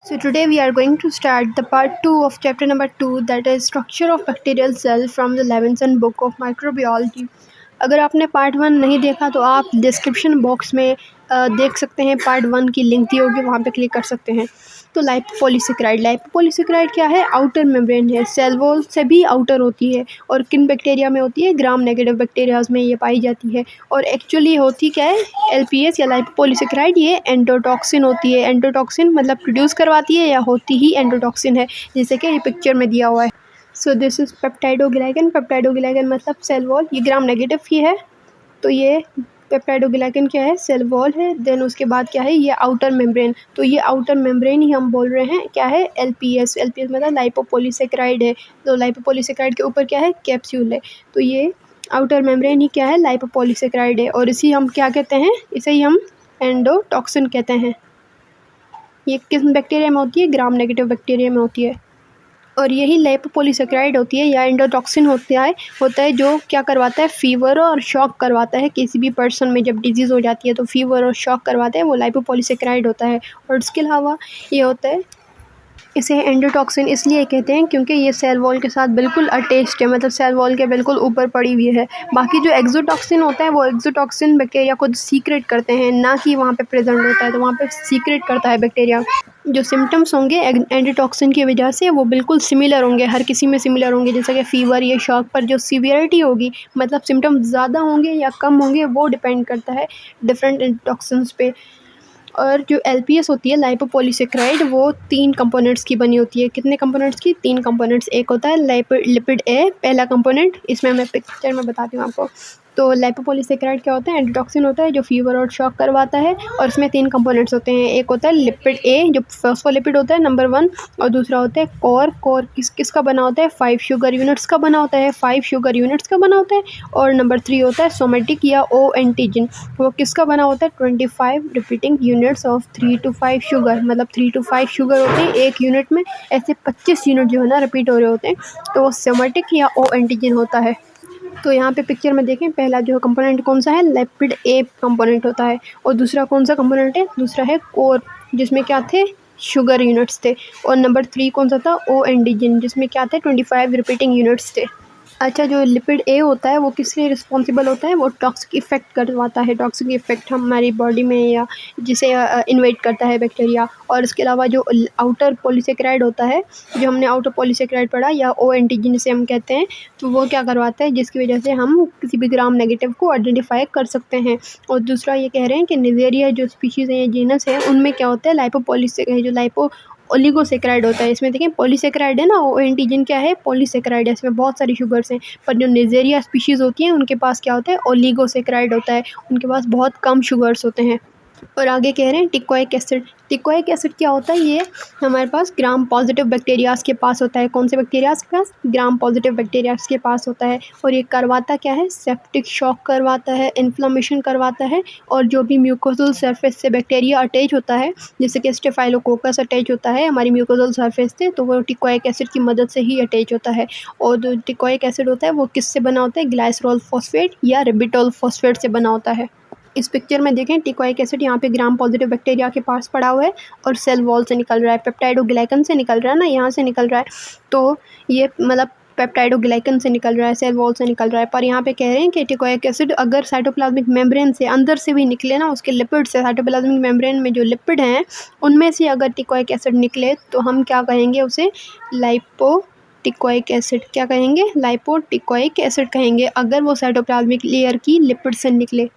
So today we are going to start the part 2 of chapter number 2, that is structure of bacterial cell from the Levinson book of microbiology. अगर आपने part 1 नहीं देखा तो आप description box में देख सकते हैं, पार्ट 1 की लिंक दी होगी, वहाँ पे क्लिक कर सकते हैं। तो लाइपोपॉलीसेकेराइड क्या है? आउटर मेम्ब्रेन है, सेल वॉल से भी आउटर होती है और किन बैक्टीरिया में होती है? ग्राम नेगेटिव बैक्टीरियाज में ये पाई जाती है। और एक्चुअली होती क्या है? एलपीएस या लाइपोपॉलीसेकेराइड ये एंडोटॉक्सिन होती है। एंडोटॉक्सिन मतलब प्रोड्यूस करवाती है या होती ही एंडोटॉक्सिन है, जैसे कि ये पिक्चर में दिया हुआ है। So this is peptidoglycan. Peptidoglycan मतलब सेल वॉल, ये ग्राम नेगेटिव ही है, तो ये पेप्टाइडोग्लाइकन क्या है? सेल वॉल है। देन उसके बाद क्या है? ये आउटर मेम्ब्रेन, तो ये आउटर मेम्ब्रेन ही हम बोल रहे हैं क्या है? एलपीएस। एलपीएस मतलब लाइपोपॉलीसेकेराइड है, तो लाइपोपॉलीसेकेराइड के ऊपर क्या है? कैप्सूल है, तो ये आउटर मेम्ब्रेन ही क्या है? लाइपोपॉलीसेकेराइड है। और इसी हम क्या कहते हैं? इसे ही हम एंडोटॉक्सिन कहते हैं। ये किस बैक्टीरिया में होती है? ग्राम नेगेटिव बैक्टीरिया में होती है। और यही लाइपोपॉलीसेकेराइड होती है या एंडोटॉक्सिन होता है जो क्या करवाता है? फीवर और शॉक करवाता है। किसी भी पर्सन में जब डिजीज़ हो जाती है तो फीवर और शॉक करवाता है, वो लाइपोपॉलीसेकेराइड होता है। और इसके अलावा ये होता है, इसे एंडोटॉक्सिन इसलिए कहते हैं क्योंकि ये सेल वॉल के साथ बिल्कुल अटैच्ड है, मतलब सेल वॉल के बिल्कुल ऊपर पड़ी हुई है। बाकी जो एक्सोटॉक्सिन होता है, वो एक्सोटॉक्सिन बैक्टीरिया को सीक्रेट करते हैं, ना कि वहाँ पे प्रेजेंट होता है, तो वहाँ पे सीक्रेट करता है बैक्टीरिया। जो सिम्टम्स होंगे एंडोटॉक्सिन की वजह से वो बिल्कुल सिमिलर होंगे, हर किसी में सिमिलर होंगे, जैसे कि फ़ीवर या शॉक पर जो सीवियरिटी होगी, मतलब सिम्टम्स ज़्यादा होंगे या कम होंगे, वो डिपेंड करता है डिफरेंट एंडोटॉक्सिन्स पे। और जो एलपीएस होती है लाइपोपॉलीसेकेराइड, वो 3 कंपोनेंट्स की बनी होती है। कितने कंपोनेंट्स की? 3 कंपोनेंट्स। एक होता है लिपिड ए, पहला कंपोनेंट, इसमें मैं पिक्चर में बताती हूँ आपको। तो लाइपोपॉलीसेकेराइड क्या होता है? एंडोटॉक्सिन होता है जो फीवर और शॉक करवाता है, और इसमें 3 कंपोनेंट्स होते हैं। एक होता है लिपिड ए जो फॉस्फोलिपिड होता है नंबर 1, और दूसरा होता है कोर किसका बना होता है? 5 शुगर यूनिट्स का बना होता है, 5 शुगर यूनिट्स का बना होता है। और नंबर 3 होता है सोमेटिक या ओ एंटीजन, वो किसका बना होता है? 25 repeating units of 3 to 5 sugar, मतलब 3 to 5 शुगर होते हैं एक यूनिट में, ऐसे 25 यूनिट जो है ना रिपीट हो रहे होते हैं, तो वो सोमेटिक या ओ एंटीजन होता है। तो यहाँ पे पिक्चर में देखें, पहला जो कंपोनेंट कौन सा है? लिपिड ए कंपोनेंट होता है। और दूसरा कौन सा कंपोनेंट है? दूसरा है कोर, जिसमें क्या थे? शुगर यूनिट्स थे। और नंबर 3 कौन सा था? ओ एंटीजन, जिसमें क्या थे? 25 रिपीटिंग यूनिट्स थे। अच्छा, जो लिपिड ए होता है वो किस लिए रिस्पॉन्सिबल होता है? वो टॉक्सिक इफेक्ट करवाता है, टॉक्सिक इफेक्ट हमारी बॉडी में, या जिसे इन्वेट करता है बैक्टीरिया। और इसके अलावा जो आउटर पॉलीसेकेराइड होता है, जो हमने आउटर पॉलीसेकेराइड पढ़ा, या ओ एंटीजन जिसे हम कहते हैं, तो वो क्या करवाता है? जिसकी वजह से हम किसी भी ग्राम नेगेटिव को आइडेंटिफाई कर सकते हैं। और दूसरा ये कह रहे हैं कि निजेरिया जो स्पीशीज़ हैं या जीनस है, उनमें क्या होता है? लाइपो ओलिगोसेकेराइड होता है। इसमें देखें पॉलीसेकेराइड है ना, ओ एंटीजन क्या है? पॉलीसेकेराइड है, इसमें बहुत सारी शुगर्स हैं। पर जो निजेरिया स्पीशीज़ होती हैं उनके पास क्या होता है? ओलिगोसेकेराइड होता है, उनके पास बहुत कम शुगर्स होते हैं। और आगे कह रहे हैं टिकोइक एसिड। टिकोइक एसिड क्या होता है? ये हमारे पास ग्राम पॉजिटिव बैक्टीरियाज के पास होता है। कौन से बैक्टीरियाज के पास? ग्राम पॉजिटिव बैक्टीरियाज के पास होता है। और ये करवाता क्या है? सेप्टिक शॉक करवाता है, इन्फ्लेमेशन करवाता है। और जो भी म्यूकोसल सरफेस से बैक्टीरिया अटैच होता है, जैसे कि स्टेफाइलोकोकस अटैच होता है हमारी म्यूकोसल सरफेस से, तो वो टिकोइक एसिड की मदद से ही अटैच होता है। और जो टिकोइक एसिड होता है वो किससे बना होता है? ग्लाइसरॉल फॉस्फेट या रिबिटोल फॉस्फेट से बना होता है। इस पिक्चर में देखें, टिकोइक एसिड यहाँ पे ग्राम पॉजिटिव बैक्टीरिया के पास पड़ा हुआ है और सेल वॉल से निकल रहा है, पेप्टाइडोग्लाइकन से निकल रहा है ना, यहाँ से निकल रहा है। तो ये मतलब पेप्टाइडोग्लाइकन से निकल रहा है, सेल वॉल से निकल रहा है। पर यहाँ पे कह रहे हैं कि टिकोइक एसिड अगर साइटोप्लाज्मिक मेम्ब्रेन से अंदर से भी निकले ना, उसके लिपिड से, साइटोप्लाज्मिक मेम्ब्रेन में जो लिपिड हैं उनमें से अगर टिकोइक एसिड निकले, तो हम क्या कहेंगे उसे? Teichoic acid. क्या कहेंगे? लाइपोटिकोइक एसिड कहेंगे, अगर वो साइटोप्लाज्मिक लेयर की लिपिड से निकले।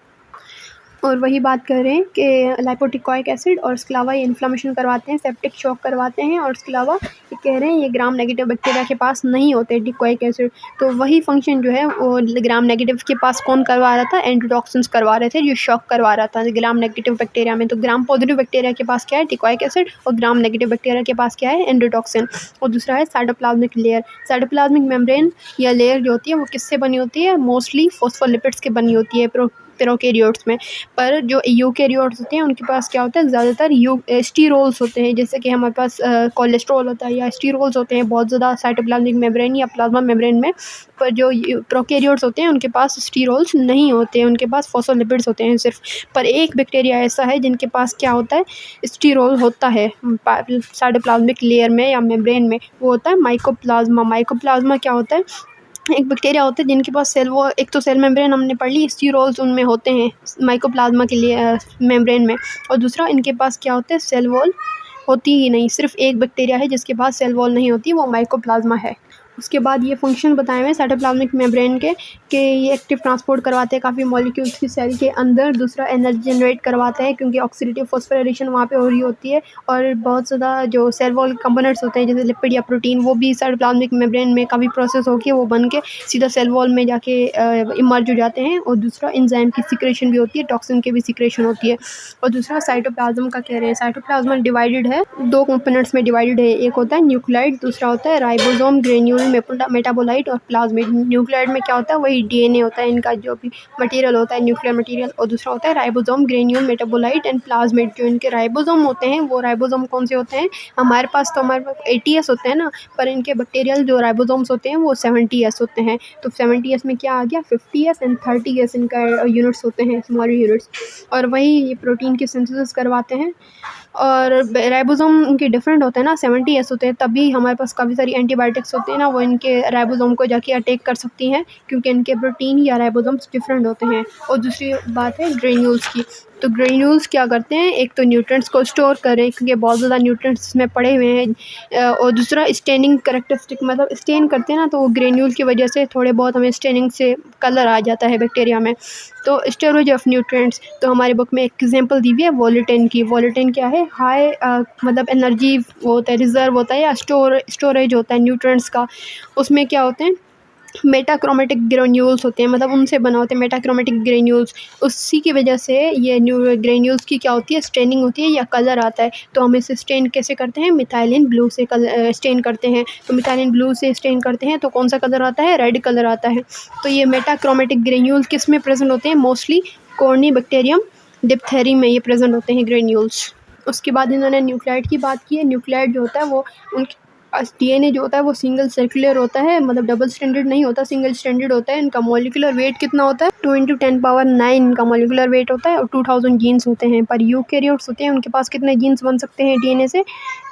और वही बात कर रहे हैं कि लाइपोटिकोइक एसिड, और इसके अलावा ये इन्फ्लेमेशन करवाते हैं, सेप्टिक शॉक करवाते हैं। और इसके अलावा ये कह रहे हैं ये ग्राम नेगेटिव बैक्टीरिया के पास नहीं होते टिकोइक एसिड। तो वही फंक्शन जो है वो ग्राम नेगेटिव के पास कौन करवा रहा था? एंटीटॉक्सिन्स करवा रहे थे, जो शॉक करवा रहा था ग्राम नेगेटिव बैक्टीरिया में। तो ग्राम पॉजिटिव बैक्टीरिया के पास क्या है? Teichoic acid. और ग्राम नेगेटिव बैक्टीरिया के पास क्या है? एंटीटॉक्सिन। और दूसरा है साइटोप्लाज्मिक लेयर। साइटोप्लाज्मिक मेम्ब्रेन या लेयर जो होती है वो किससे बनी होती है? मोस्टली फॉस्फोलिपिड्स के बनी होती है। प्रोकैरियोट्स में। पर जो यूकैरियोट्स होते हैं उनके पास क्या होता है, ज़्यादातर स्टीरोल्स होते हैं, जैसे कि हमारे पास कोलेस्ट्रॉल होता है या स्टीरोल्स होते हैं बहुत ज़्यादा साइटोप्लाज्मिक मेम्ब्रेन या प्लाज्मा मेम्ब्रेन में। पर जो प्रोकैरियोट्स होते हैं उनके पास स्टीरोल्स नहीं होते हैं, उनके पास फॉस्फोलिपिड्स होते हैं सिर्फ। पर एक बैक्टीरिया ऐसा है जिनके पास क्या होता है, स्टीरोल होता है साइटोप्लाज्मिक लेयर में या मेम्ब्रेन में, वो होता है माइकोप्लाज्मा। माइकोप्लाज्मा क्या होता है, एक बैक्टीरिया होता है जिनके पास सेल, वो एक तो सेल मेम्ब्रेन हमने पढ़ ली, स्टीरोल्स उनमें होते हैं माइकोप्लाज्मा के लिए मेम्ब्रेन में, और दूसरा इनके पास क्या होता है, सेल वॉल होती ही नहीं। सिर्फ एक बैक्टीरिया है जिसके पास सेल वॉल नहीं होती, वो माइकोप्लाज्मा है। उसके बाद ये फंक्शन बताए हुए हैं साइटोप्लाज्मिक मेम्ब्रेन के कि ये एक्टिव ट्रांसपोर्ट करवाते हैं काफ़ी मॉलिक्यूल्स की सेल के अंदर। दूसरा एनर्जी जनरेट करवाते हैं क्योंकि ऑक्सीडेटिव फॉस्फोराइलेशन वहाँ पे हो रही होती है, और बहुत ज़्यादा जो सेल वॉल कंपोनेंट्स होते हैं जैसे लिपिड या प्रोटीन, वो भी साइटोप्लाज्मिक मेम्ब्रेन में काफ़ी प्रोसेस होकर वो बन के सीधा सेल वॉल में जाके इमर्ज हो जाते हैं। और दूसरा एंजाइम की सिक्रेशन भी होती है, टॉक्सिन की भी सिक्रेशन होती है। और दूसरा साइटोप्लाज्म का कह रहे हैं, साइटोप्लाज्म डिवाइडेड है, दो कंपोनेंट्स में डिवाइडेड है। एक होता है न्यूक्लियाइड, दूसरा होता है राइबोसोम, ग्रेन्यूल, मेटाबोलाइट और प्लाज्मिड। न्यूक्लियाइड में क्या होता है, वही डीएनए होता है, इनका जो भी मटेरियल होता है न्यूक्लियर मटेरियल। और दूसरा होता है ribosome, granule, metabolite and plasmid. जो इनके राइबोसोम होते हैं, वो राइबोसोम कौन से होते हैं, हमारे पास 80S होते हैं ना, पर इनके बैक्टीरियल जो राइबोसोम्स होते हैं वो 70S होते हैं। तो 70S में क्या आ गया, 50S एंड 30S इनका यूनिट्स होते हैं, स्मॉल यूनिट्स। और वही ये प्रोटीन की सिंथेसिस करवाते हैं। और राइबोसोम उनके डिफरेंट होते हैं ना, 70S होते हैं, तभी हमारे पास काफ़ी सारी एंटीबायोटिक्स होते हैं ना, वो इनके राइबोसोम को जाके अटैक कर सकती हैं क्योंकि इनके प्रोटीन या राइबोसोम्स डिफरेंट होते हैं। और दूसरी बात है ग्रेन्यूल्स की। तो ग्रेन्यूल्स क्या करते हैं, एक तो न्यूट्रिएंट्स को स्टोर करें क्योंकि बहुत ज़्यादा न्यूट्रिएंट्स इसमें पड़े हुए हैं, और दूसरा स्टेनिंग करेक्टरिस्टिक, मतलब स्टेन करते हैं ना, तो वो ग्रेन्यूल की वजह से थोड़े बहुत हमें स्टेनिंग से कलर आ जाता है बैक्टीरिया में। तो स्टोरेज ऑफ न्यूट्रिएंट्स, तो हमारे बुक में एक एग्जांपल दी हुई है वोलेटिन की। वोलेटिन क्या है, हाई मतलब एनर्जी होता है, रिजर्व होता है या स्टोरेज होता है न्यूट्रिएंट्स का। उसमें क्या होते हैं, मेटाक्रोमेटिक ग्रेन्यूल्स होते हैं, मतलब उनसे बना होते हैं मेटाक्रोमेटिक ग्रेन्यूल्स। उसी की वजह से ये ग्रेन्यूल्स की क्या होती है, स्टेनिंग होती है या कलर आता है। तो हम इसे स्टेन कैसे करते हैं, मिथाइलिन ब्लू से स्टेन करते हैं। तो मिथाइलिन ब्लू से स्टेन करते हैं तो कौन सा कलर आता है, रेड कलर आता है। तो ये मेटाक्रोमेटिक ग्रेन्यूल्स किस में प्रेजेंट होते हैं, मोस्टली कॉर्निबैक्टीरियम डिप्थेरी में ये प्रेजेंट होते हैं ग्रेन्यूल्स। उसके बाद इन्होंने न्यूक्लियाइड की बात की है। न्यूक्लियाइड जो होता है वो उनके डीएनए जो होता है वो सिंगल सर्कुलर होता है, मतलब डबल स्टैंडर्ड नहीं होता, सिंगल स्टैंडर्ड होता है। इनका मॉलिक्यूलर वेट कितना होता है, 2 × 10⁹ इनका मॉलिक्यूलर वेट होता है, और 2000 जीन्स होते हैं। पर यूकैरियोट्स होते हैं, उनके पास कितने जीन्स बन सकते हैं डीएनए से,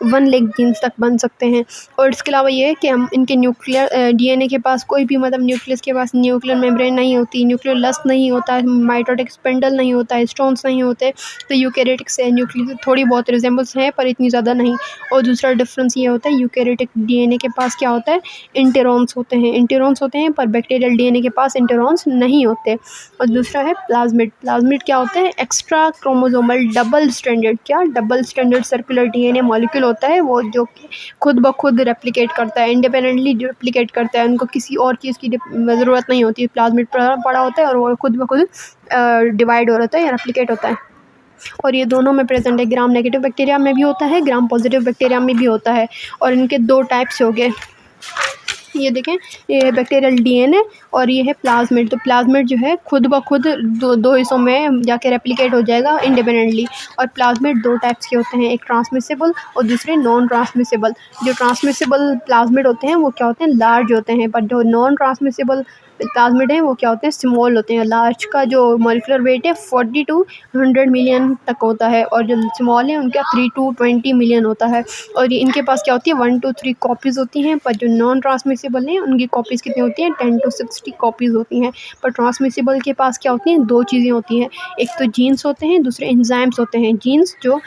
1 लाख जीन्स तक बन सकते हैं। और इसके अलावा ये है कि हम इनके न्यूक्लियर डीएनए के पास कोई भी, मतलब न्यूक्लियस के पास न्यूक्लियर मेम्ब्रेन नहीं होती, न्यूक्लियर लस्ट नहीं होता है, माइटोटिक स्पिंडल नहीं होता है, स्टोन्स नहीं होते। तो यूकैरियोटिक से न्यूक्लियस थोड़ी बहुत रिजेंबल्स हैं पर इतनी ज़्यादा नहीं। और दूसरा डिफरेंस ये होता है, यूकैरियोटिक डीएनए के पास क्या होता है, इंटेरॉन्स होते हैं। इंटेरॉन्स होते हैं पर बैक्टीरियल डीएनए के पास इंटेरॉन्स नहीं होते। और दूसरा है प्लाज्मिड। प्लाज्मिड क्या होते हैं, एक्स्ट्रा क्रोमोसोमल डबल स्टैंडर्ड, क्या double standard circular DNA molecule होता है वो, जो कि खुद ब खुद रेप्लिकेट करता है, इंडिपेंडेंटली रेप्लिकेट करता है, उनको किसी और चीज़ की ज़रूरत नहीं होती। प्लाज्मिड पड़ा होता है और वो खुद ब खुद डिवाइड हो रहा है या रेप्लिकेट होता है। और ये दोनों में प्रेजेंट है, ग्राम नेगेटिव बैक्टीरिया में भी होता है, ग्राम पॉजिटिव बैक्टीरिया में भी होता है। और इनके 2 टाइप्स हो गए, ये देखें, ये है बैक्टीरियल डीएनए और ये है प्लाज्मिड। तो प्लाज्मिड जो है खुद ब खुद दो हिस्सों में जाके रेप्लिकेट हो जाएगा इंडिपेंडेंटली। और प्लाज्मिड 2 टाइप्स के होते हैं, एक ट्रांसमिसिबल और दूसरे नॉन ट्रांसमिसिबल। जो ट्रांसमिसिबल प्लाज्मिड होते हैं वो क्या होते हैं, लार्ज होते हैं, पर जो नॉन ट्रांसमिसिबल प्लाज्मिड हैं वो क्या होते हैं, स्मॉल होते हैं। लार्ज का जो मॉलिक्यूलर वेट है 40 to 100 मिलियन तक होता है, और जो स्मॉल है उनका 3 to 20 मिलियन होता है। और ये इनके पास क्या होती है, 1 to 3 कॉपीज़ होती हैं। पर जो नॉन ट्रांसमिसिबल हैं उनकी कॉपीज़ कितनी होती हैं, 10 to 60 कॉपीज़ होती हैं। पर ट्रांसमिसिबल के पास क्या होती हैं, 2 चीज़ें होती हैं, एक तो जीन्स होते हैं, दूसरे एंजाइम्स होते हैं। जीन्स जो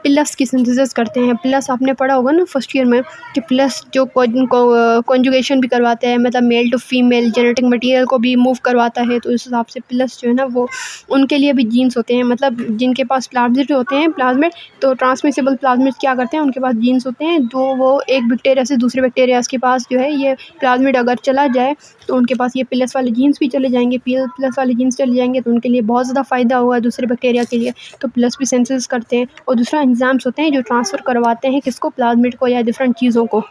प्लस की सिंथेसिस करते हैं। प्लस आपने पढ़ा होगा ना फर्स्ट ईयर में कि प्लस जो कॉन्जुगेशन भी करवाते हैं, मतलब male to female genetic material को भी मूव करवाता है। तो इस हिसाब से प्लस जो है ना वो उनके लिए भी जीन्स होते हैं, मतलब जिनके पास प्लाज्मिड होते हैं, प्लाज्मिड तो ट्रांसमिसिबल प्लाज्मिड क्या करते हैं, उनके पास जीन्स होते हैं, तो वो एक बैक्टीरिया से दूसरे बैक्टीरिया के पास जो है ये प्लाज्मिड अगर चला जाए तो उनके पास ये प्लस वाले जीन्स भी चले जाएंगे, प्लस वाले जीन्स चले जाएंगे, तो उनके लिए बहुत ज़्यादा फ़ायदा हुआ दूसरे बैक्टीरिया के लिए। तो प्लस भी सिंथेसिस करते हैं। और दूसरा एंजाइम्स होते हैं जो ट्रांसफ़र करवाते हैं किसको, प्लाज्मिड को या डिफरेंट चीज़ों को।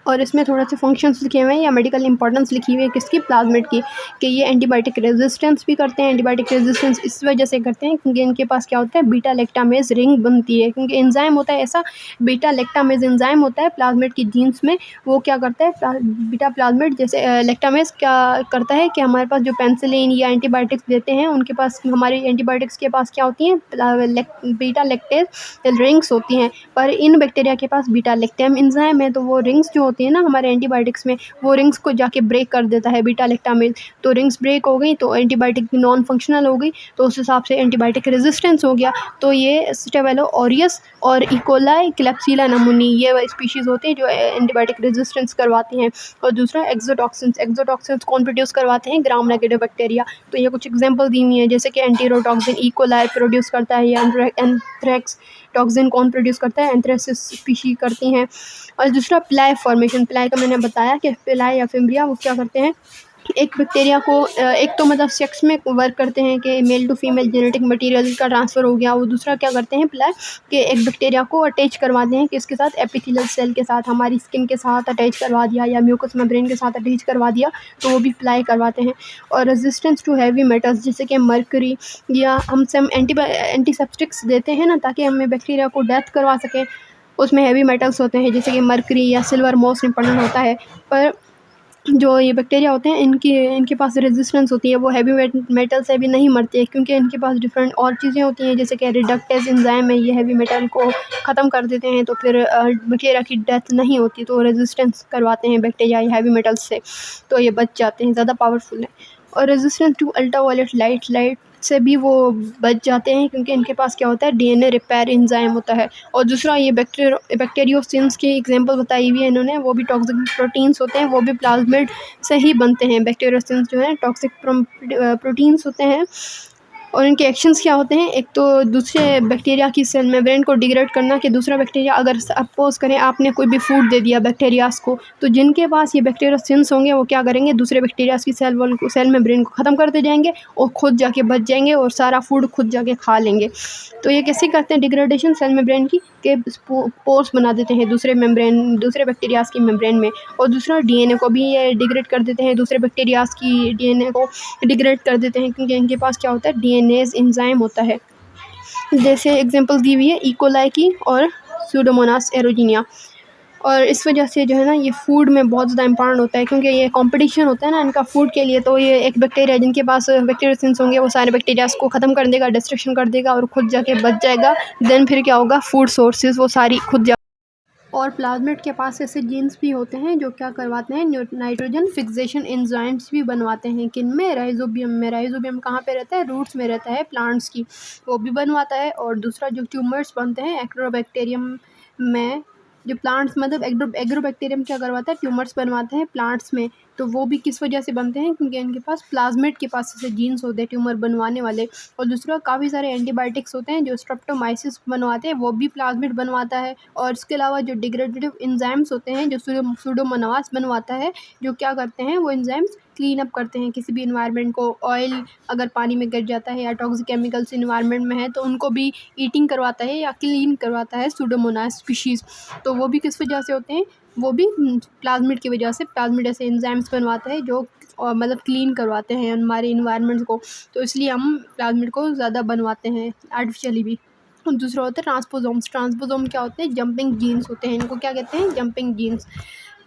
और इसमें थोड़े से फंक्शंस लिखे हुए हैं या मेडिकल इंपॉर्टेंस लिखी हुई है किसकी, प्लाज्मिड की, कि ये एंटीबायोटिक रेजिस्टेंस भी करते हैं। एंटीबायोटिक रेजिस्टेंस इस वजह से करते हैं क्योंकि इनके पास क्या होता है, बीटा लैक्टामेज रिंग बनती है, क्योंकि एंजाइम होता है ऐसा, बीटा लैक्टामेज एंजाइम होता है प्लाज्मिड की जीन्स में। वो क्या करता है, बीटा प्लाज्मिड जैसे लैक्टामेज क्या करता है कि हमारे पास जो पेंसिलिन या एंटीबायोटिक्स देते हैं उनके पास, हमारी एंटीबायोटिक्स के पास क्या होती हैं, बीटा लैक्टेज रिंग्स होती हैं, पर इन बैक्टीरिया के पास बीटा लैक्टम एंजाइम है, तो वो रिंग्स जो होती है ना हमारे एंटीबायोटिक्स में, वो रिंग्स को जाके ब्रेक कर देता है बीटा लैक्टामेज। तो रिंग्स ब्रेक हो गई तो एंटीबायोटिक नॉन फंक्शनल हो गई, तो उस हिसाब से एंटीबायोटिक रेजिस्टेंस हो गया। तो ये स्टेवेलो ऑरियस और इकोलाई क्लेप्सिला नमूनी ये स्पीशीज़ होती हैं जो एंटीबायोटिक रेजिस्टेंस करवाती हैं। और दूसरा एक्सोटॉक्सिन्स, एक्सोटॉक्सिन्स कौन प्रोड्यूस करवाते हैं, ग्राम नेगेटिव बैक्टीरिया। तो ये कुछ एग्जांपल दी हुई हैं, जैसे कि एंटीरोटॉक्सिन इकोलाई प्रोड्यूस करता है, या एंथ्रेक्स टॉक्सिन कौन प्रोड्यूस करता है, एंथ्रेसिस स्पीशी करती हैं। और दूसरा प्लाई फॉर्मेशन, प्लाई का मैंने बताया कि प्लाई या फिम्ब्रिया वो क्या करते हैं, एक बैक्टीरिया को एक तो मतलब सेक्स में वर्क करते हैं कि male to female genetic material का ट्रांसफ़र हो गया, वो दूसरा क्या करते हैं प्लाई कि एक बैक्टीरिया को अटैच करवाते हैं किसके साथ, एपिथेलियल सेल के साथ, हमारी स्किन के साथ अटैच करवा दिया या म्यूकस मेम्ब्रेन के साथ अटैच करवा दिया, तो वो भी प्लाई करवाते हैं। और रेजिस्टेंस टू हैवी मेटल्स, जैसे कि मर्करी, या हमसे हम एंटीसेप्टिक्स देते हैं ना ताकि हमें बैक्टीरिया को डेथ करवा सकें, उसमें हैवी मेटल्स होते हैं जैसे कि मर्करी या सिल्वर मोस्ट इंपॉर्टेंट होता है। पर जो ये बैक्टीरिया होते हैं इनके पास रेजिस्टेंस होती है, वो हैवी मेटल से भी नहीं मरते हैं क्योंकि इनके पास डिफरेंट और चीज़ें होती हैं, जैसे कि रिडक्टेज एंजाइम है, ये हैवी मेटल को ख़त्म कर देते हैं, तो फिर बैक्टीरिया की डेथ नहीं होती, तो रेजिस्टेंस करवाते हैं बैक्टीरिया हैवी मेटल्स से, तो ये बच जाते हैं, ज़्यादा पावरफुल है। और रेजिस्टेंस टू अल्ट्रावायलेट लाइट से भी वो बच जाते हैं क्योंकि इनके पास क्या होता है, डीएनए रिपेयर एंजाइम होता है। और दूसरा ये बैक्टीरियोसिन्स की एग्जांपल बताई हुई है इन्होंने, वो भी टॉक्सिक प्रोटीन्स होते हैं, वो भी प्लाज्मिड से ही बनते हैं। बैक्टीरियोसिन्स जो है टॉक्सिक प्रोटीन्स होते हैं और इनके एक्शंस क्या होते हैं, एक तो दूसरे बैक्टीरिया की सेल मेम्ब्रेन को डिग्रेड करना, कि दूसरा बैक्टीरिया अगर सपोज करें आपने कोई भी फूड दे दिया बैक्टीरियाज को, तो जिनके पास ये बैक्टीरियोसिन्स होंगे वो क्या करेंगे, दूसरे बैक्टीरियाज की सेल मेम्ब्रेन को ख़त्म करते जाएंगे और खुद जाके बच जाएंगे और सारा फूड खुद जाके खा लेंगे। तो ये कैसे करते हैं डिग्रेडेशन सेल मेम्ब्रेन की, के पोर्स बना देते हैं दूसरे बैक्टीरियाज की मेम्ब्रेन में। और दूसरा डीएनए को भी ये डिग्रेड कर देते हैं, दूसरे बैक्टीरियाज की डीएनए को डिग्रेड कर देते हैं क्योंकि इनके पास क्या होता है, डीएनएज एंजाइम होता है। जैसे एग्जांपल दी हुई है इकोलाई की और सूडोमोनास एरोजिनिया। और इस वजह से जो है ना ये फूड में बहुत ज़्यादा इंपॉर्टेंट होता है क्योंकि ये कंपटीशन होता है ना इनका फूड के लिए, तो ये एक बैक्टीरिया जिनके पास बैक्टीरियोसिन्स होंगे वो सारे बैक्टीरियाज को ख़त्म कर देगा, डिस्ट्रक्शन कर देगा और खुद जाके बच जाएगा। देन फिर क्या होगा, फूड सोर्सेज वो सारी खुद जा। और प्लाज्मिड के पास ऐसे जीन्स भी होते हैं जो क्या करवाते हैं, नाइट्रोजन फिक्सेशन एंजाइम्स भी बनवाते हैं, किन में, राइजोबियम में। राइजोबियम कहाँ पे रहता है, रूट्स में रहता है प्लांट्स की, वो भी बनवाता है। और दूसरा जो ट्यूमर्स बनते हैं एक्टोबैक्टीरियम में, जो प्लांट्स मतलब एग्रोबैक्टीरियम क्या करवाता है, ट्यूमर्स बनवाते हैं प्लांट्स में, तो वो भी किस वजह से बनते हैं, क्योंकि इनके पास प्लाज्मिड के पास ऐसे जीन्स होते हैं ट्यूमर बनवाने वाले। और दूसरा काफ़ी सारे एंटीबायोटिक्स होते हैं जो स्ट्रेप्टोमाइसिस बनवाते हैं, वो भी प्लाज्मिड बनवाता है। और इसके अलावा जो डिग्रेडेटिव एंजाइम्स होते हैं जो सूडोमोनास बनवाता है, जो क्या करते हैं, वो एंजाइम्स क्लीन अप करते हैं किसी भी इन्वायरमेंट को। ऑयल अगर पानी में गिर जाता है या टॉक्सिक केमिकल्स इन्वायरमेंट में है तो उनको भी ईटिंग करवाता है या क्लीन करवाता है सूडोमोनास स्पीशीज़। तो वो भी किस वजह से होते हैं, वो भी प्लाज्मिड की वजह से। प्लाज्मिड ऐसे एंजाइम्स बनवाता है जो मतलब क्लीन करवाते हैं हमारे इन्वायरमेंट को, तो इसलिए हम प्लाज्मिड को ज़्यादा बनवाते हैं आर्टिफिशियली भी। और दूसरा होता है ट्रांसपोसोम्स। ट्रांसपोसोम क्या होते हैं, जंपिंग जीन्स होते हैं, इनको क्या कहते हैं, जंपिंग जीन्स।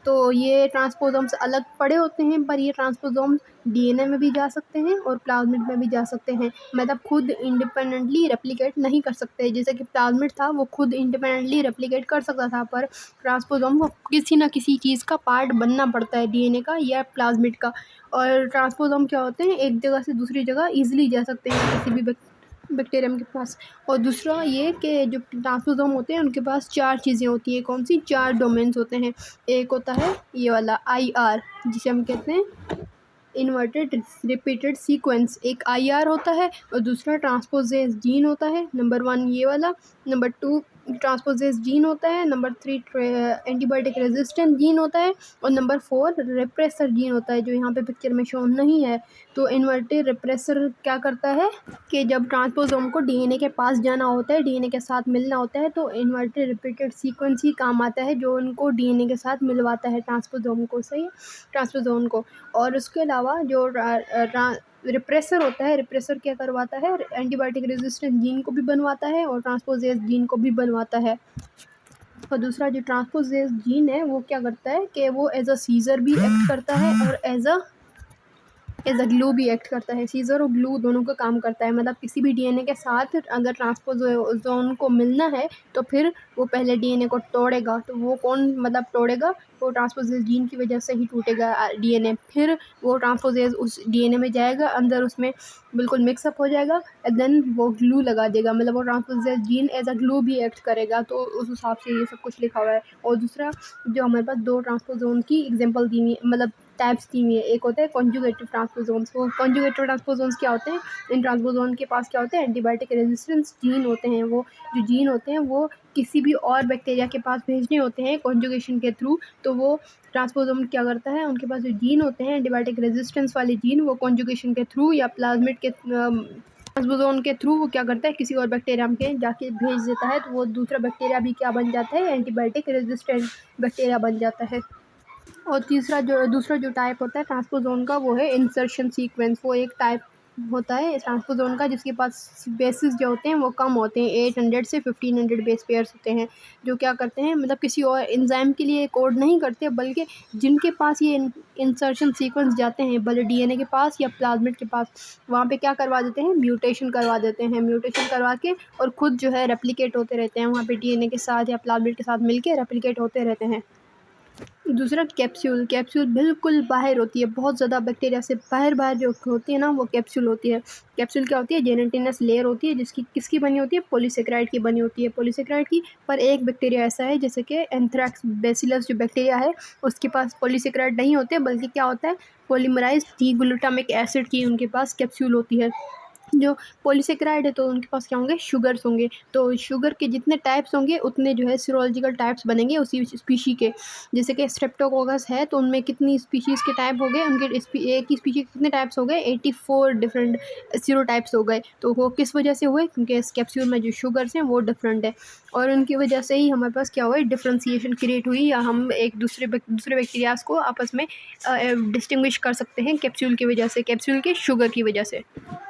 तो ये ट्रांसपोसोम्स अलग पड़े होते हैं, पर ये ट्रांसपोसोम्स डीएनए में भी जा सकते हैं और प्लाज्मिड में भी जा सकते हैं, मतलब खुद इंडिपेंडेंटली रेप्लिकेट नहीं कर सकते। जैसे कि प्लाज्मिड था वो खुद इंडिपेंडेंटली रेप्लिकेट कर सकता था, पर ट्रांसपोसोम को किसी ना किसी चीज़ का पार्ट बनना पड़ता है, डीएनए का या प्लाज्मिड का। और ट्रांसपोसोम क्या होते हैं, एक जगह से दूसरी जगह ईजिली जा सकते हैं किसी भी बैक्टीरियम के पास। और दूसरा ये कि जो ट्रांसपोसोम होते हैं उनके पास 4 चीज़ें होती हैं, कौन सी, 4 डोमेन्स होते हैं। एक होता है ये वाला IR, जिसे हम कहते हैं इन्वर्टेड रिपीटेड सीक्वेंस, एक IR होता है। और दूसरा ट्रांसपोजेज जीन होता है, नंबर 1 ये वाला, नंबर 2 ट्रांसपोजेज जीन होता है, नंबर 3 एंटीबायोटिक रेजिस्टेंट जीन होता है और नंबर 4 रिप्रेसर जीन होता है, जो यहाँ पे पिक्चर में शो नहीं है। तो इन्वर्टेड रिप्रेसर क्या करता है कि जब ट्रांसपोसोम को डीएनए के पास जाना होता है, डीएनए के साथ मिलना होता है, तो इन्वर्टेड रिपीटेड सीक्वेंस ही काम आता है जो उनको डीएनए के साथ मिलवाता है ट्रांसपोसोम को, सही है, ट्रांसपोसोम को। और उसके अलावा जो रिप्रेसर होता है, रिप्रेसर क्या करवाता है, एंटीबायोटिक रेजिस्टेंट जीन को भी बनवाता है और ट्रांसपोजेज जीन को भी बनवाता है। और दूसरा जो ट्रांसपोजेज जीन है वो क्या करता है कि वो एज अ सीजर भी एक्ट करता है और एज अ ग्लू भी एक्ट करता है। सीजर और ग्लू दोनों का काम करता है, मतलब किसी भी डीएनए के साथ अगर ट्रांसपोजोन को मिलना है तो फिर वो पहले डीएनए को तोड़ेगा। तो वो कौन मतलब तोड़ेगा, वो ट्रांसपोजेज जीन की वजह से ही टूटेगा डीएनए। फिर वो ट्रांसपोजेज उस डीएनए में जाएगा, अंदर उसमें बिल्कुल मिक्सअप हो जाएगा एंड देन वो ग्लू लगा देगा, मतलब वो ट्रांसपोजेज जीन एज अ ग्लू भी एक्ट करेगा। तो उस हिसाब से ये सब कुछ लिखा हुआ है। और दूसरा जो हमारे पास दो ट्रांसपोजोन की एग्जाम्पल दी हुई है, मतलब टाइप्स दी हुई है, एक होता है कॉन्जुगेटिव ट्रांसपोजोन्स। वो कॉन्जुगेटिव ट्रांसपोजोन्स क्या होते हैं, इन ट्रांसपोजोन के पास क्या होते हैं, एंटीबायोटिक रेजिस्टेंस जीन होते हैं। वो जो जीन होते हैं वो किसी भी और बैक्टीरिया के पास भेजने होते हैं कॉन्जुगेशन के थ्रू। तो वो ट्रांसपोजोम क्या करता है, उनके पास जो जीन होते हैं एंटीबायोटिक रेजिस्टेंस वाले जीन, वो कॉन्जुगेशन के थ्रू या प्लाज्मिड के ट्रांसपोजोन के थ्रू वो क्या करता है, किसी और बैक्टीरिया के जाके भेज देता है। तो वो दूसरा बैक्टीरिया भी क्या बन जाता है, एंटीबायोटिक रेजिस्टेंट बैक्टीरिया बन जाता है। और दूसरा जो टाइप होता है ट्रांसपोजोन का, वो है इंसर्शन सीक्वेंस। वो एक टाइप होता है ट्रांसपोजोन का जिसके पास बेसिस जो होते हैं वो कम होते हैं, 800 से 1500 बेस पेयर्स होते हैं, जो क्या करते हैं, मतलब किसी और एंजाइम के लिए कोड नहीं करते, बल्कि जिनके पास ये इंसर्शन सीक्वेंस जाते हैं, भले डीएनए के पास या प्लाज्मिड के पास, वहाँ पे क्या करवा देते हैं, म्यूटेशन करवा देते हैं। म्यूटेशन करवा के और खुद जो है रेप्लिकेट होते रहते हैं वहाँ पे डीएनए के साथ या प्लाज्मिड के साथ मिलके रेप्लिकेट होते रहते हैं। दूसरा कैप्सूल, कैप्सूल बिल्कुल बाहर होती है, बहुत ज़्यादा बैक्टीरिया से बाहर जो होती है ना, वो कैप्सूल होती है। कैप्सूल क्या होती है, जेलेटिनस लेयर होती है जिसकी किसकी बनी होती है, पॉलीसेकेराइड की बनी होती है, पॉलीसेकेराइड की। पर एक बैक्टीरिया ऐसा है जैसे कि एंथ्रेक्स बैसिलस जो बैक्टीरिया है उसके पास पॉलीसेकेराइड नहीं होते, बल्कि क्या होता है, पॉलीमराइज्ड डी-ग्लूटामिक एसिड की उनके पास कैप्सूल होती है। जो पॉलीसेकेराइड है तो उनके पास क्या होंगे, शुगर्स होंगे। तो शुगर के जितने टाइप्स होंगे उतने जो है सीरोलॉजिकल टाइप्स बनेंगे उसी स्पीशी के। जैसे कि स्ट्रेप्टोकोकस है तो उनमें कितनी स्पीशीज़ के टाइप हो गए, उनके एक ही स्पीशी के कितने टाइप्स हो गए, 84 डिफरेंट सीरो टाइप्स हो गए। तो वो किस वजह से हुए, क्योंकि इस कैप्सूल में जो शुगर्स हैं वो डिफरेंट है और उनकी वजह से ही हमारे पास क्या हुआ, डिफ्रेंसिएशन क्रिएट हुई, या हम एक दूसरे बैक्टीरियाज को आपस में डिस्टिंग्विश कर सकते हैं कैप्सूल की वजह से, कैप्सूल के शुगर की वजह से।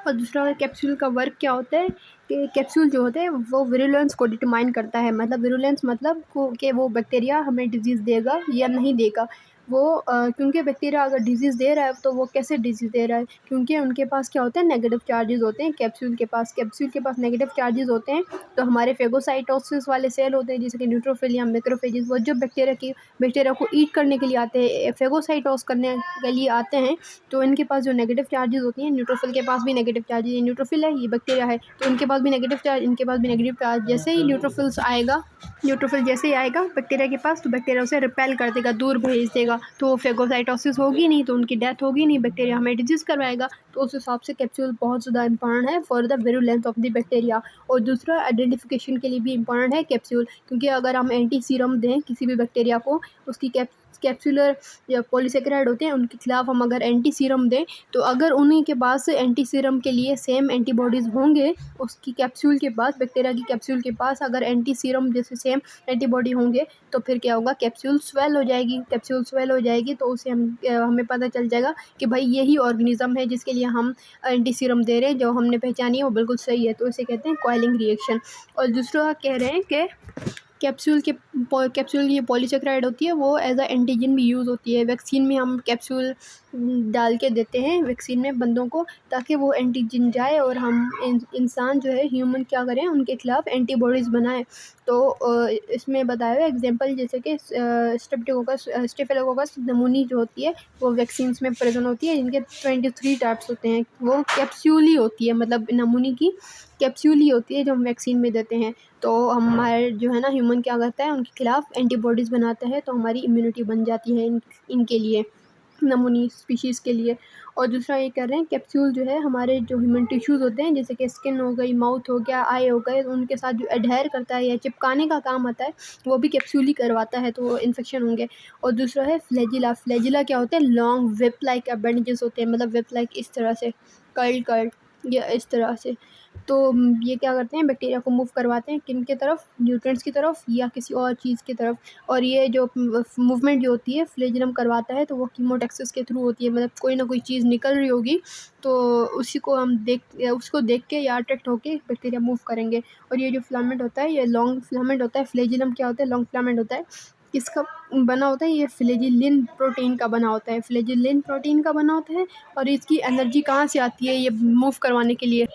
और दूसरा कैप्सूल का वर्क क्या होता है कि कैप्सूल जो होते हैं वो विरुलेंस को डिटरमाइन करता है। मतलब विरुलेंस मतलब कि वो बैक्टीरिया हमें डिजीज़ देगा या नहीं देगा। वो क्योंकि बैक्टीरिया अगर डिजीज़ दे रहा है तो वो कैसे डिजीज़ दे रहा है, क्योंकि उनके पास क्या होते हैं, नेगेटिव चार्जेस होते हैं कैप्सूल के पास नेगेटिव चार्जेस होते हैं। तो हमारे फेगोसाइटोसिस वाले सेल होते हैं जैसे कि न्यूट्रोफिल या मैक्रोफेजेस, वो जो बैक्टीरिया को ईट करने के लिए आते हैं, फेगोसाइटोस करने के लिए आते हैं। तो इनके पास जो नेगेटिव चार्जेस होती हैं, न्यूट्रोफिल के पास भी नेगेटिव चार्जेस, ये न्यूट्रोफिल है, ये बैक्टीरिया है, तो इनके पास भी नेगेटिव चार्ज, इनके पास भी नेगेटिव चार्ज। जैसे ही न्यूट्रोफिल जैसे ही आएगा बैक्टीरिया के पास, तो बैक्टीरिया उसे रिपेल कर देगा, दूर भेज देगा। तो फेगोसाइटोसिस होगी नहीं, तो उनकी डेथ होगी नहीं, बैक्टीरिया हमें डिजीज़ करवाएगा। तो उस हिसाब से कैप्सूल बहुत ज़्यादा इंपॉर्टेंट है for the virulence of the bacteria. और दूसरा आइडेंटिफिकेशन के लिए भी इंपॉर्टेंट है कैप्सूल, क्योंकि अगर हम एंटी सीरम दें किसी भी बैक्टीरिया को, उसकी कैप्सूलर या पॉलीसेकेराइड होते हैं उनके खिलाफ हम अगर एंटी सीरम दें, तो अगर उन्हीं के पास एंटी सीरम के लिए सेम एंटीबॉडीज़ होंगे, उसकी कैप्सूल के पास, बैक्टीरिया की कैप्सूल के पास अगर एंटी सीरम जैसे सेम एंटीबॉडी होंगे, तो फिर क्या होगा, कैप्सूल स्वेल हो जाएगी। तो उसे हमें पता चल जाएगा कि भाई यही ऑर्गेनिज्म है जिसके लिए हम एंटी सीरम दे रहे हैं, जो हमने पहचानी है वो बिल्कुल सही है। तो इसे कहते हैं कॉइलिंग रिएक्शन। और दूसरा कह रहे हैं कि कैप्सूल की पॉलीसेकेराइड होती है वो एज अ एंटीजन भी यूज़ होती है। वैक्सीन में हम कैप्सूल डाल के देते हैं वैक्सीन में बंदों को, ताकि वो एंटीजन जाए और हम इंसान जो है ह्यूमन क्या करें, उनके खिलाफ एंटीबॉडीज़ बनाएं। तो इसमें बताया हुआ एग्जांपल जैसे कि स्टेफिलोकोकस नमूनी जो होती है वो वैक्सीन्स में प्रेजेंट होती है, जिनके 23 टाइप्स होते हैं। वो कैप्सूल ही होती है, मतलब नमूनी की कैप्सूल ही होती है जो हम वैक्सीन में देते हैं। तो हमारे जो है ना ह्यूमन क्या करता है, उनके खिलाफ एंटीबॉडीज़ बनाता है, तो हमारी इम्यूनिटी बन जाती है इनके लिए। नमूनी स्पीशीज़ के लिए। और दूसरा ये कह रहे हैं कैप्सूल जो है हमारे जो ह्यूमन टिश्यूज़ होते हैं जैसे कि स्किन हो गई, माउथ हो गया, आई हो गए, उनके साथ जो एडहेयर करता है या चिपकाने का काम आता है वो भी कैप्सूल ही करवाता है, तो वो इन्फेक्शन होंगे। और दूसरा है फ्लैजिला। फ्लैजिला क्या होते हैं? लॉन्ग विप लाइक अपेंडेजेस होते हैं, मतलब विप लाइक इस तरह से कर्ल कर्ल या इस तरह से। तो ये क्या करते हैं? बैक्टीरिया को मूव करवाते हैं किन की तरफ? न्यूट्रिएंट्स की तरफ या किसी और चीज़ की तरफ। और ये जो मूवमेंट जो होती है फ्लैजिलम करवाता है तो वो कीमोटैक्सिस के थ्रू होती है, मतलब कोई ना कोई चीज़ निकल रही होगी तो उसी को हम उसको देख के या अट्रैक्ट होके बैक्टीरिया मूव करेंगे। और ये जो फिलामेंट होता है ये लॉन्ग फिलामेंट होता है। फ्लैजिलम क्या होता है? लॉन्ग फिलामेंट होता है। किसका बना होता है? ये फ्लैजिलिन प्रोटीन का बना होता है। फ्लैजिलिन प्रोटीन का बना होता है। और इसकी एनर्जी कहाँ से आती है ये मूव करवाने के लिए?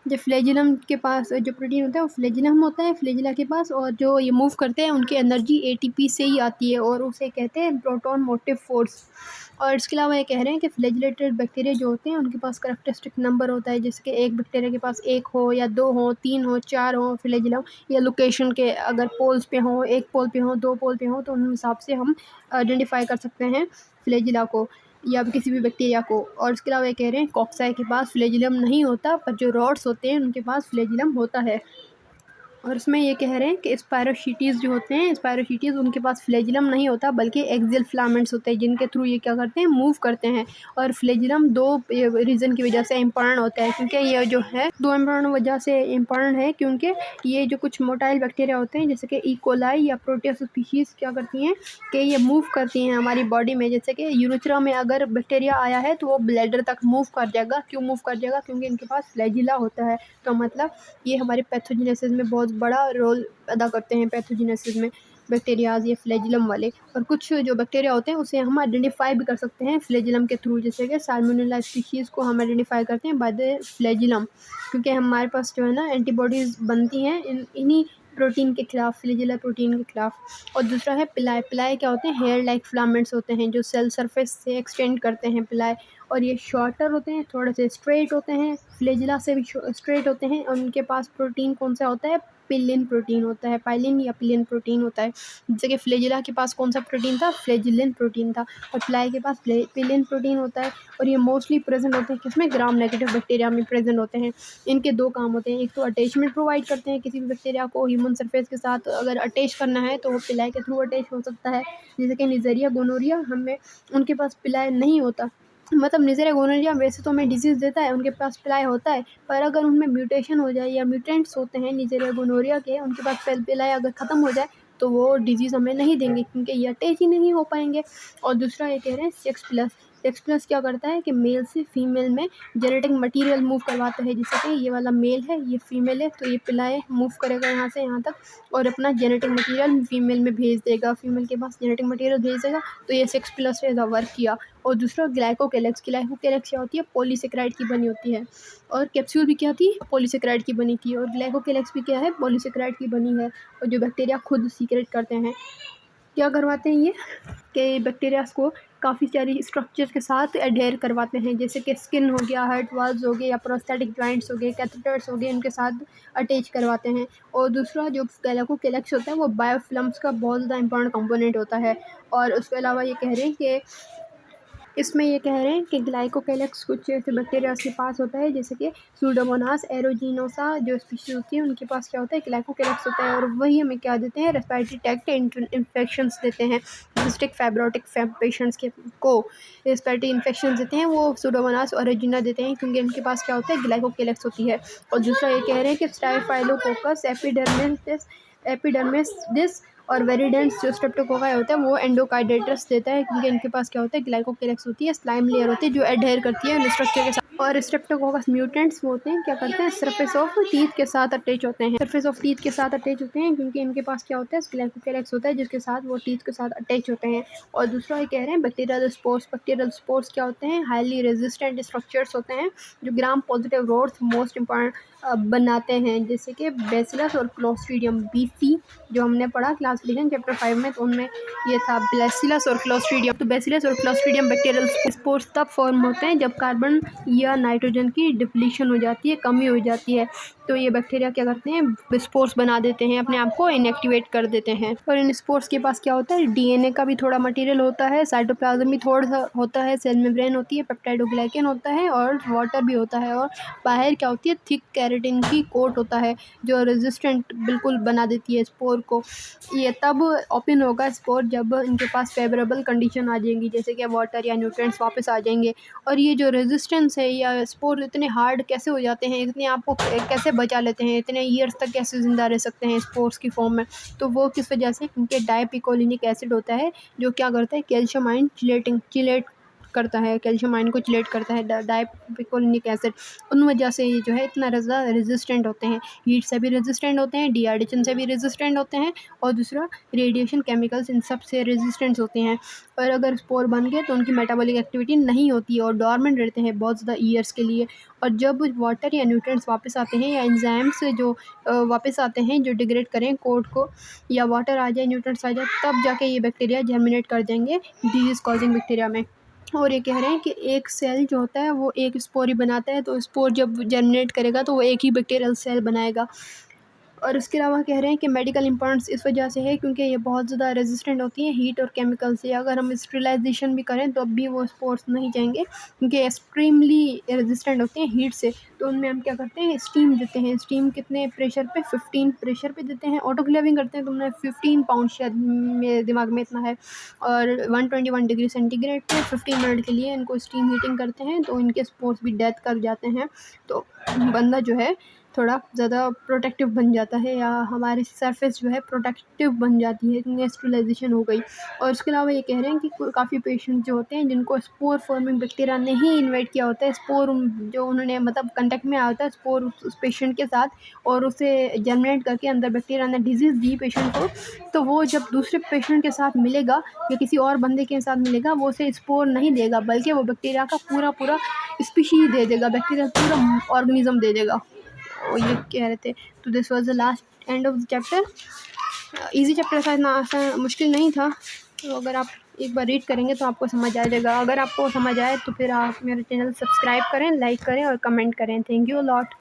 जो फ्लैजिलम के पास जो प्रोटीन होता है वो फ्लैजिलम होता है फ्लैजिला के पास, और जो ये मूव करते हैं उनकी एनर्जी एटीपी से ही आती है और उसे कहते हैं प्रोटॉन मोटिव फोर्स। और इसके अलावा ये कह रहे हैं कि फ्लैजिलेटेड बैक्टीरिया जो होते हैं उनके पास करैक्टरिस्टिक नंबर होता है, जैसे कि एक बैक्टीरिया के पास 1 हो या 2 हो, 3 हो, 4 हो फ्लैजिलम, या लोकेशन के अगर पोल्स पे हो, 1 पोल पे हो, 2 पोल पे हो, तो उन हिसाब से हम आइडेंटिफाई कर सकते हैं फ्लैजिला को या किसी भी बैक्टीरिया को। और इसके अलावा ये कह रहे हैं कॉक्साई के पास फ्लैजिलम नहीं होता, पर जो रॉड्स होते हैं उनके पास फ्लैजिलम होता है। और इसमें ये कह रहे हैं कि स्पायरोशीटीज़ जो होते हैं, स्पायरोशीटीज़ उनके पास फ्लैजिलम नहीं होता बल्कि एक्सियल फिलामेंट्स होते हैं जिनके थ्रू ये क्या करते हैं? मूव करते हैं। और फ्लैजिलम 2 रीज़न की वजह से इम्पॉर्टेंट होता है, क्योंकि ये जो है 2 इम्पॉर्टेंट वजह से इम्पॉर्टेंट है, क्योंकि ये जो कुछ मोटाइल बैक्टीरिया होते हैं जैसे कि ई कोलाई या प्रोटियोस स्पीशीज़ क्या करती हैं कि ये मूव करती हैं हमारी बॉडी में। जैसे कि यूरेथ्रा में अगर बैक्टीरिया आया है तो वो ब्लैडर तक मूव कर जाएगा। क्यों मूव कर जाएगा? क्योंकि इनके पास फ्लैजिला होता है। तो मतलब ये हमारे पैथोजेनेसिस में बहुत बड़ा रोल अदा करते हैं, पैथोजेनेसिस में बैक्टीरियाज ये फ्लैजिलम वाले। और कुछ जो बैक्टीरिया होते हैं उसे हम आइडेंटिफाई भी कर सकते हैं फ्लैजिलम के थ्रू, जैसे कि साल्मोनेला स्पीशीज़ को हम आइडेंटिफाई करते हैं बाय द फ्लैजिलम, क्योंकि हमारे पास जो है ना एंटीबॉडीज़ बनती हैं इन्हीं प्रोटीन के खिलाफ, फ्लैजिला प्रोटीन के खिलाफ। और दूसरा है पिलाई। पिलाई क्या होते हैं? हेयर लाइक फिलामेंट्स होते हैं जो सेल सरफेस से एक्सटेंड करते हैं पिलाई। और ये शॉर्टर होते हैं, थोड़े से स्ट्रेट होते हैं, फ्लैजिला से भी स्ट्रेट होते हैं। और उनके पास प्रोटीन कौन सा होता है? पिलिन प्रोटीन होता है, पाइलिन या पिलिन प्रोटीन होता है। जैसे कि फ्लैजिला के पास कौन सा प्रोटीन था? फ्लैजिलिन प्रोटीन था। और पिलाई के पास पिलिन प्रोटीन होता है। और ये मोस्टली प्रेजेंट होते हैं किसमें? ग्राम नेगेटिव बैक्टीरिया में प्रेजेंट होते हैं। इनके 2 काम होते हैं, एक तो अटैचमेंट प्रोवाइड करते हैं किसी भी बैक्टीरिया को ह्यूमन सरफेस के साथ अगर अटैच करना है तो वो पिलाई के थ्रू अटैच हो सकता है। जैसे कि निज़ेरिया गोनोरिया हमें उनके पास पिलाई नहीं होता, मतलब निज़ेरिया गोनोरिया वैसे तो हमें डिजीज़ देता है, उनके पास पिलाई होता है, पर अगर उनमें म्यूटेशन हो जाए या म्यूटेंट्स होते हैं निज़ेरिया गोनोरिया के, उनके पास पिलाई अगर ख़त्म हो जाए तो वो डिजीज़ हमें नहीं देंगे क्योंकि ये अटैच ही नहीं हो पाएंगे। और दूसरा ये कह रहे हैं सेक्स प्लस। सेक्स प्लस क्या करता है कि मेल से फीमेल में जेनेटिक मटेरियल मूव करवाता है, जैसे कि ये वाला मेल है, ये फीमेल है, तो ये पिलाई मूव करेगा यहाँ से यहाँ तक और अपना जेनेटिक मटेरियल फीमेल में भेज देगा, फीमेल के पास जेनेटिक मटेरियल भेज देगा। तो ये सेक्स प्लस ने वर्क किया। और दूसरा ग्लाइकोकेलेक्स। ग्लाइकोकेलेक्स क्या होती है? पॉलीसेकेराइड की बनी होती है। और कैप्सूल भी क्या थी? पॉलीसेकेराइड की बनी थी। और ग्लाइकोकेलेक्स भी क्या है? पॉलीसेकेराइड की बनी है। और जो बैक्टीरिया खुद सीक्रेट करते हैं, क्या करवाते हैं ये कि बैक्टीरियाज को काफ़ी सारी स्ट्रक्चर्स के साथ एडहेयर करवाते हैं, जैसे कि स्किन हो गया, हार्ट वाल्व्स हो गए या प्रोस्थेटिक जॉइंट्स हो गए, कैथेटर्स हो गए, इनके साथ अटैच करवाते हैं। और दूसरा जो ग्लाइकोकेलेक्स होता है वो बायोफिल्म्स का बहुत ज़्यादा इंपॉर्टेंट कंपोनेंट होता है। और उसके अलावा ये कह रहे हैं कि इसमें ये कह रहे हैं कि ग्लाइकोकेलेक्स कुछ ऐसे बैक्टीरियाज के पास होता है, जैसे कि सूडोमोनास एरोजिनोसा जो स्पीशीज होती है उनके पास क्या होता है? ग्लाइकोकेलेक्स होता है। और वही हमें क्या देते हैं? रेस्पिरेटरी ट्रैक्ट इन्फेक्शंस देते हैं। सिस्टिक फाइब्रोटिक पेशेंट्स के को रेस्पिरेटरी इन्फेक्शन देते हैं वो सूडोमोनास एरोजिना देते हैं, क्योंकि इनके पास क्या होता है? ग्लाइकोकेलेक्स होती है। और दूसरा ये कह रहे हैं कि स्टाइफाइलोकोकस एपिडर्मिस और वेरिडेंस जो स्ट्रेप्टोकोकाई होता है वो एंडोकार्डाइटिस देता है, क्योंकि इनके पास क्या होता है? ग्लाइकोकेलेक्स होती है, स्लाइम लेयर होती है जो एडहेयर करती है स्ट्रक्चर के साथ। और स्ट्रेप्टोकोकस म्यूटेंट्स होते हैं क्या करते हैं? सरफेस ऑफ टीथ के साथ अटैच होते हैं, सरफेस ऑफ टीथ के साथ अटैच होते हैं, क्योंकि इनके पास क्या होता है? ग्लाइकोकेलेक्स होता है जिसके साथ वो टीथ के साथ अटैच होते हैं। और दूसरा ये कह रहे हैं बैक्टीरियल स्पोर्स। बैक्टीरियल स्पोर्स क्या होते हैं? हाईली रेजिस्टेंट स्ट्रक्चर्स होते हैं जो gram positive rods most important बनाते हैं, जैसे कि बेसिलस और क्लोस्ट्रीडियम BC जो हमने पढ़ा क्लास 11 चैप्टर 5 में, तो उनमें ये था बेसिलस और क्लोस्ट्रीडियम। तो बेसिलस और क्लोस्ट्रीडियम बैक्टीरियल स्पोर्स तब फॉर्म होते हैं जब कार्बन या नाइट्रोजन की डिप्लीशन हो जाती है, कमी हो जाती है। तो ये बैक्टीरिया क्या करते हैं, स्पोर्स बना देते हैं, अपने आप को इनएक्टिवेट कर देते हैं। और इन स्पोर्स के पास क्या होता है, डीएनए का भी थोड़ा मटेरियल होता है, साइटोप्लाज्म भी थोड़ा सा होता है, सेल मेम्ब्रेन होती है, पेप्टाइडोग्लाइकन होता है और वाटर भी होता है। और बाहर क्या होती है, थिक केराटिन की कोट होता है जो रेजिस्टेंट बिल्कुल बना देती है स्पोर को। ये तब ओपन होगा स्पोर जब इनके पास फेवरेबल कंडीशन आ जाएंगी, जैसे कि वाटर या न्यूट्रिएंट्स वापस आ जाएंगे। और ये जो रेजिस्टेंस है या स्पोर इतने हार्ड कैसे हो जाते हैं, इतने आप को कैसे बचा लेते हैं, इतने ईयर्स तक कैसे ज़िंदा रह सकते हैं स्पोर्स की फॉर्म में, तो वो किस वजह से, क्योंकि डायपिकोलिनिक एसिड होता है जो क्या करता है, कैल्शियम आयन चिलेट करता है, कैल्शियम आयन को चिलेट करता है डायपिकोलिनिक एसिड। उन वजह से ये जो है इतना ज़्यादा रेजिस्टेंट होते हैं, हीट से भी रेजिस्टेंट होते हैं, डिहाइड्रेशन से भी रेजिस्टेंट होते हैं, और दूसरा रेडिएशन, केमिकल्स, इन सब से रेजिस्टेंट होते हैं। और अगर स्पोर बन गए तो उनकी मेटाबॉलिक एक्टिविटी नहीं होती है और डॉर्मेंट रहते हैं बहुत ज़्यादा ईयर्स के लिए। और जब वाटर या न्यूट्रिएंट्स वापस आते हैं या एंजाइम्स जो वापस आते हैं जो डिग्रेड करें कोड को, या वाटर आ जाए, न्यूट्रिएंट्स आ जाए, तब जाके ये बैक्टीरिया जर्मिनेट कर देंगे डिजीज़ कॉजिंग बैक्टीरिया में। और ये कह रहे हैं कि एक सेल जो होता है वो एक स्पोर ही बनाता है, तो स्पोर जब जर्मिनेट करेगा तो वो एक ही बैक्टीरियल सेल बनाएगा। और उसके अलावा कह रहे हैं कि मेडिकल इंपॉर्टेंस इस वजह से है क्योंकि ये बहुत ज़्यादा रेजिस्टेंट होती हैं हीट और केमिकल से। अगर हम स्टरलाइजेशन भी करें तो अब भी वो स्पोर्स नहीं जाएंगे क्योंकि एक्सट्रीमली रेजिस्टेंट होते हैं हीट से। तो उनमें हम क्या करते हैं, स्टीम देते हैं। स्टीम कितने प्रेशर पे, 15 प्रेशर पे देते हैं। ऑटोक्लेविंग करते हैं तो उनमें 15 पाउंड शायद मेरे दिमाग में इतना है, और 121 डिग्री सेंटीग्रेड पे 15 मिनट के लिए इनको स्टीम हीटिंग करते हैं तो इनके स्पोर्स भी डेथ कर जाते हैं। तो बंदा जो है थोड़ा ज़्यादा प्रोटेक्टिव बन जाता है, या हमारी सरफेस जो है प्रोटेक्टिव बन जाती है, नेस्टलाइजेशन हो गई। और उसके अलावा ये कह रहे हैं कि काफ़ी पेशेंट जो होते हैं जिनको स्पोर फॉर्मिंग बैक्टीरिया ने ही इन्वाइट किया होता है, स्पोर जो उन्होंने मतलब कांटेक्ट में आया होता है स्पोर उस पेशेंट के साथ, और उसे जर्मिनेट करके अंदर बैक्टीरिया ने डिजीज़ दी पेशेंट को, तो वो जब दूसरे पेशेंट के साथ मिलेगा या किसी और बंदे के साथ मिलेगा वो उसे स्पोर नहीं देगा, बल्कि वो बैक्टीरिया का पूरा स्पीशीज दे देगा, बैक्टीरिया पूरा ऑर्गेनिज्म दे देगा। और ये कह रहे थे। तो this was the last end of the chapter. Easy chapter था, इतना आसान मुश्किल नहीं था। तो अगर आप एक बार रीड करेंगे तो आपको समझ आ जाएगा। अगर आपको समझ आए तो फिर आप मेरे चैनल सब्सक्राइब करें, लाइक करें और कमेंट करें। Thank you lot.